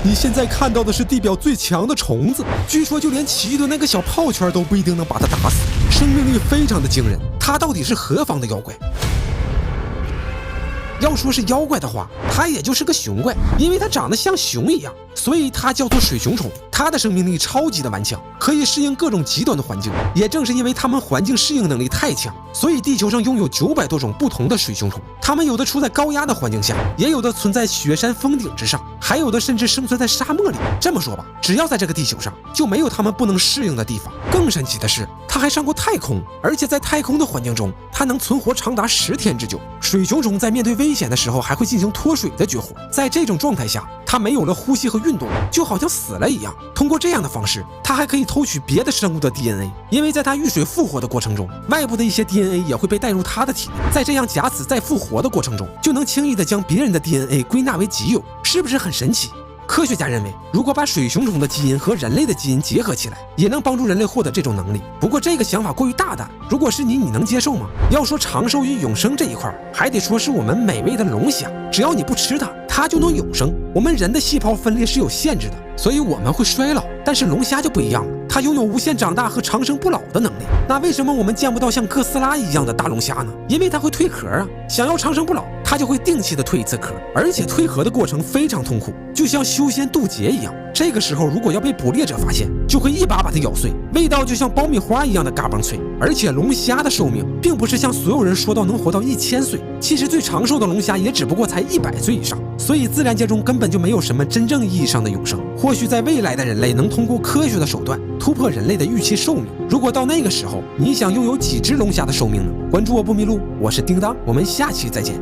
你现在看到的是地表最强的虫子，据说就连奇异的那个小炮圈都不一定能把它打死，生命力非常的惊人。它到底是何方的妖怪？要说是妖怪的话，它也就是个熊怪，因为它长得像熊一样，所以它叫做水熊虫。它的生命力超级的顽强，可以适应各种极端的环境。也正是因为它们环境适应能力太强，所以地球上拥有900多种不同的水熊虫。它们有的处在高压的环境下，也有的存在雪山峰顶之上，还有的甚至生存在沙漠里。这么说吧，只要在这个地球上，就没有它们不能适应的地方。更神奇的是，它还上过太空，而且在太空的环境中，它能存活长达10天之久。水熊虫在面对危险的时候，还会进行脱水的绝活。在这种状态下，它没有了呼吸和运动，就好像死了一样。通过这样的方式，它还可以偷取别的生物的 DNA， 因为在它遇水复活的过程中，外部的一些 DNA 也会被带入它的体内。在这样假死再复活的过程中，就能轻易的将别人的 DNA 归纳为己有，是不是很神奇？科学家认为，如果把水熊虫的基因和人类的基因结合起来，也能帮助人类获得这种能力。不过这个想法过于大胆，如果是你能接受吗？要说长寿与永生这一块，还得说是我们美味的龙虾，只要你不吃它，它就能永生。我们人的细胞分裂是有限制的，所以我们会衰老，但是龙虾就不一样了，它拥有无限长大和长生不老的能力。那为什么我们见不到像哥斯拉一样的大龙虾呢？因为它会蜕壳啊！想要长生不老，它就会定期的蜕一次壳，而且蜕壳的过程非常痛苦，就像修仙渡劫一样。这个时候如果要被捕猎者发现，就会一把把它咬碎，味道就像爆米花一样的嘎嘣脆。而且龙虾的寿命并不是像所有人说到能活到1000岁，其实最长寿的龙虾也只不过才100岁以上，所以自然界中根本就没有什么真正意义上的永生。或许在未来的人类能通过科学的手段突破人类的预期寿命。如果到那个时候，你想拥有几只龙虾的寿命呢？关注我不迷路，我是叮当，我们下期再见。